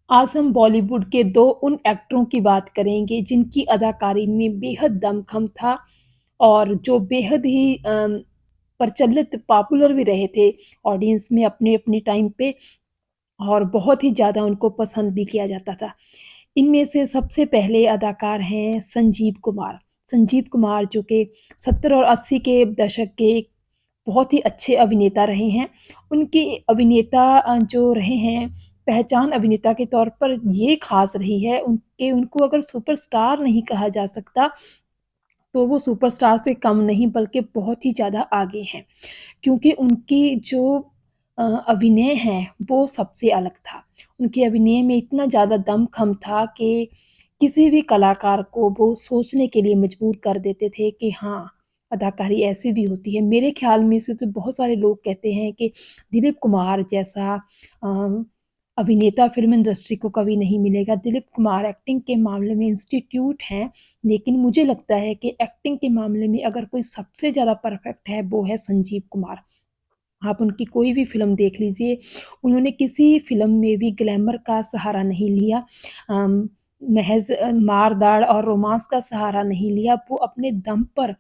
आज हम बॉलीवुड के 2 उन एक्टरों की बात करेंगे जिनकी अदाकारी में बेहद दमख़म था और जो बेहद ही प्रचलित पॉपुलर भी रहे थे ऑडियंस में अपने-अपने टाइम पे और बहुत ही ज़्यादा उनको पसंद भी किया जाता था। इनमें से सबसे पहले अदाकार हैं संजीव कुमार। संजीव कुमार जो कि 70 और 80 के दशक के एक बहुत ही अच्छे अभिनेता रहे हैं। उनके अभिनेता जो रहे हैं, पहचान अभिनेता के तौर पर ये ख़ास रही है उनके उनको अगर सुपरस्टार नहीं कहा जा सकता, तो वो सुपरस्टार से कम नहीं बल्कि बहुत ही ज़्यादा आगे हैं। क्योंकि उनकी जो अभिनय है, वो सबसे अलग था। उनके अभिनय में इतना ज़्यादा दमख़म था कि किसी भी कलाकार को वो सोचने के लिए मजबूर कर देते थे कि हाँ, अदाकारी ऐसी भी होती है। मेरे ख़्याल में से तो बहुत सारे लोग कहते हैं कि दिलीप कुमार जैसा अभिनेता फ़िल्म इंडस्ट्री को कभी नहीं मिलेगा। दिलीप कुमार एक्टिंग के मामले में इंस्टीट्यूट हैं, लेकिन मुझे लगता है कि एक्टिंग के मामले में अगर कोई सबसे ज़्यादा परफ़ेक्ट है, वो है संजीव कुमार। आप उनकी कोई भी फ़िल्म देख लीजिए, उन्होंने किसी फ़िल्म में भी ग्लैमर का सहारा नहीं लिया। महज़ मार-धाड़ और रोमांस का सहारा नहीं लिया, वो अपने दम पर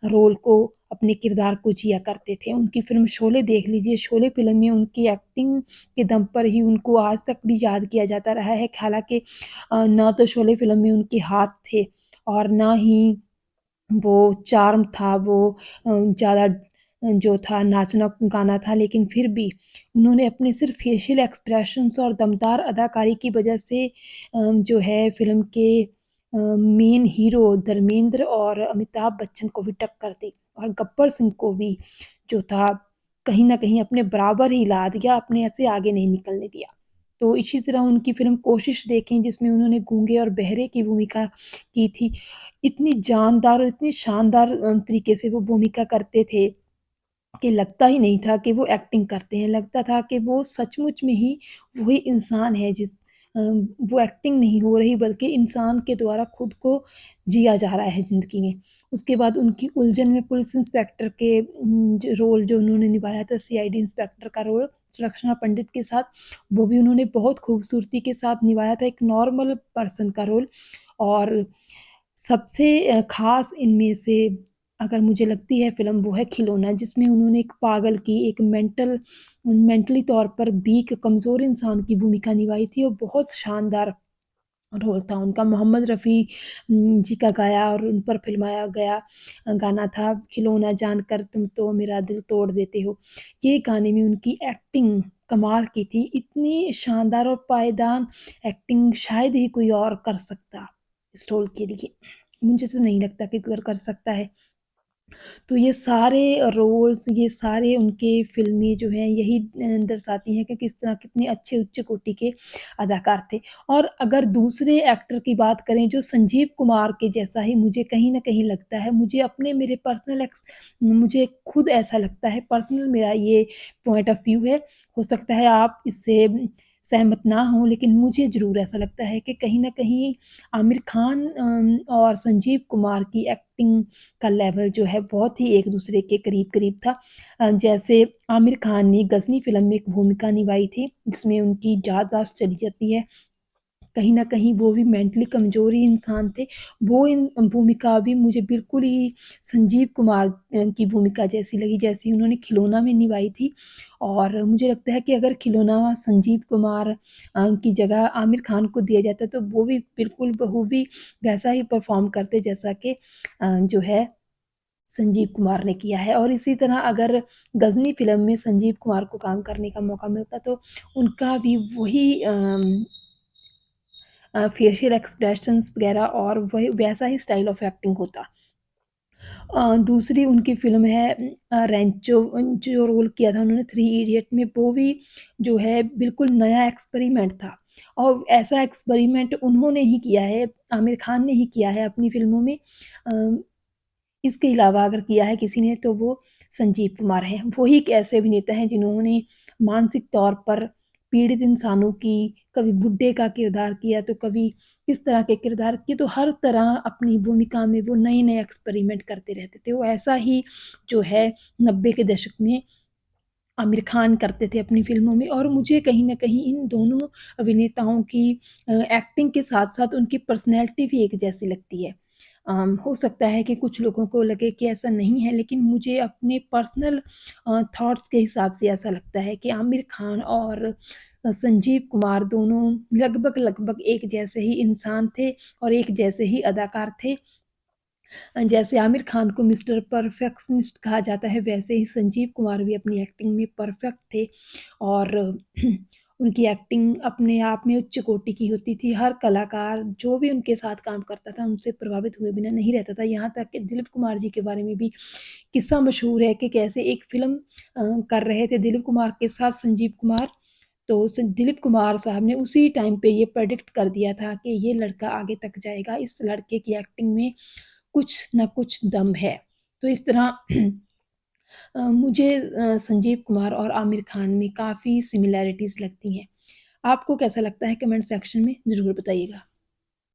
रोल को, अपने किरदार को जिया करते थे। उनकी फ़िल्म शोले देख लीजिए, शोले फ़िल्म में उनकी एक्टिंग के दम पर ही उनको आज तक भी याद किया जाता रहा है। हालाँकि ना तो शोले फ़िल्म में उनके हाथ थे और ना ही वो चार्म था, वो ज़्यादा जो था नाचना-गाना था, लेकिन फिर भी उन्होंने अपने सिर्फ़ फ़ेशियल एक्सप्रेशंस और दमदार अदाकारी की वजह से जो है फ़िल्म के मेन हीरो धर्मेंद्र और अमिताभ बच्चन को भी टक्कर दी और गब्बर सिंह को भी जो था कहीं न कहीं अपने बराबर ही ला दिया, अपने से आगे नहीं निकलने दिया। तो इसी तरह उनकी फ़िल्म कोशिश देखें जिसमें उन्होंने गूंगे और बहरे की भूमिका की थी। इतनी जानदार और इतनी शानदार तरीके से वो भूमिका करते थे कि लगता ही नहीं था कि वो एक्टिंग करते हैं, लगता था कि वो सचमुच में ही वही इंसान है वो एक्टिंग नहीं हो रही बल्कि इंसान के द्वारा खुद को जिया जा रहा है ज़िंदगी में। उसके बाद उनकी उलझन में पुलिस इंस्पेक्टर के जो रोल जो उन्होंने निभाया था सीआईडी इंस्पेक्टर का रोल सुलक्षणा पंडित के साथ, वो भी उन्होंने बहुत खूबसूरती के साथ निभाया था एक नॉर्मल पर्सन का रोल और सबसे ख़ास इनमें से अगर मुझे लगती है फ़िल्म वो है खिलौना जिसमें उन्होंने एक पागल की एक मेंटली तौर पर वीक कमज़ोर इंसान की भूमिका निभाई थी और बहुत शानदार रोल था उनका। मोहम्मद रफ़ी जी का गाया और उन पर फ़िल्माया गया गाना था खिलौना जानकर तुम तो मेरा दिल तोड़ देते हो। ये गाने में उनकी एक्टिंग कमाल की थी, इतनी शानदार और पायदान एक्टिंग शायद ही कोई और कर सकता इस रोल के लिए। मुझे तो नहीं लगता कि कोई और कर सकता है। तो ये सारे रोल्स, ये सारे उनके फ़िल्में जो हैं यही दर्शाती हैं कि किस तरह कितने अच्छे उच्च कोटि के अदाकार थे। और अगर दूसरे एक्टर की बात करें जो संजीव कुमार के जैसा ही मुझे कहीं न कहीं लगता है, मेरे मुझे खुद ऐसा लगता है पर्सनल मेरा ये पॉइंट ऑफ व्यू है। हो सकता है आप इससे सहमत ना हों, लेकिन मुझे ज़रूर ऐसा लगता है कि कहीं न कहीं आमिर खान और संजीव कुमार की एक्टिंग का लेवल जो है बहुत ही एक-दूसरे के करीब-करीब था। जैसे आमिर खान ने गज़नी फ़िल्म में एक भूमिका निभाई थी, जिसमें उनकी याददाश्त चली जाती है। कहीं न कहीं वो भी मेंटली कमज़ोर ही इंसान थे। वो इन भूमिका भी मुझे बिल्कुल ही संजीव कुमार की भूमिका जैसी लगी, जैसी उन्होंने खिलौना में निभाई थी और मुझे लगता है कि अगर खिलौना संजीव कुमार की जगह आमिर खान को दिया जाता, तो वो भी बिल्कुल बखूबी वैसा ही परफ़ॉर्म करते जैसा कि जो है संजीव कुमार ने किया है और इसी तरह अगर गज़नी फ़िल्म में संजीव कुमार को काम करने का मौका मिलता तो उनका भी वही फेशियल एक्सप्रेशंस वग़ैरह और वही वैसा ही स्टाइल ऑफ एक्टिंग होता। दूसरी उनकी फ़िल्म है रेंचो जो रोल किया था उन्होंने थ्री इडियट में वो भी जो है बिल्कुल नया एक्सपेरिमेंट था और ऐसा एक्सपेरिमेंट उन्होंने ही किया है, आमिर खान ने ही किया है अपनी फ़िल्मों में। इसके अलावा अगर किया है किसी ने तो वो संजीव कुमार हैं। वो ही एक ऐसे अभिनेता हैं जिन्होंने मानसिक तौर पर पीड़ित इंसानों की कभी बुड्ढे का किरदार किया तो कभी किस तरह के किरदार किए, तो हर तरह अपनी भूमिका में वो नए-नए एक्सपेरिमेंट करते रहते थे। वो ऐसा ही जो है 90 के दशक में आमिर खान करते थे अपनी फ़िल्मों में, और मुझे कहीं न कहीं इन दोनों अभिनेताओं की एक्टिंग के साथ-साथ उनकी पर्सनैलिटी भी एक जैसी लगती है। हो सकता है कि कुछ लोगों को लगे कि ऐसा नहीं है, लेकिन मुझे अपने पर्सनल थॉट्स के हिसाब से ऐसा लगता है कि आमिर खान और संजीव कुमार दोनों लगभग-लगभग एक जैसे ही इंसान थे और एक जैसे ही अदाकार थे। जैसे आमिर खान को मिस्टर परफेक्शनिस्ट कहा जाता है, वैसे ही संजीव कुमार भी अपनी एक्टिंग में परफेक्ट थे, और उनकी एक्टिंग अपने आप में उच्च कोटि की होती थी। हर कलाकार जो भी उनके साथ काम करता था, उनसे प्रभावित हुए बिना नहीं रहता था। यहाँ तक कि दिलीप कुमार जी के बारे में भी किस्सा मशहूर है कि कैसे एक फ़िल्म कर रहे थे दिलीप कुमार के साथ संजीव कुमार, तो दिलीप कुमार साहब ने उसी टाइम पे ये प्रेडिक्ट कर दिया था कि ये लड़का आगे तक जाएगा, इस लड़के की एक्टिंग में कुछ न कुछ दम है। तो इस तरह मुझे संजीव कुमार और आमिर खान में काफ़ी सिमिलैरिटीज़ लगती हैं। आपको कैसा लगता है, कमेंट सेक्शन में ज़रूर बताइएगा।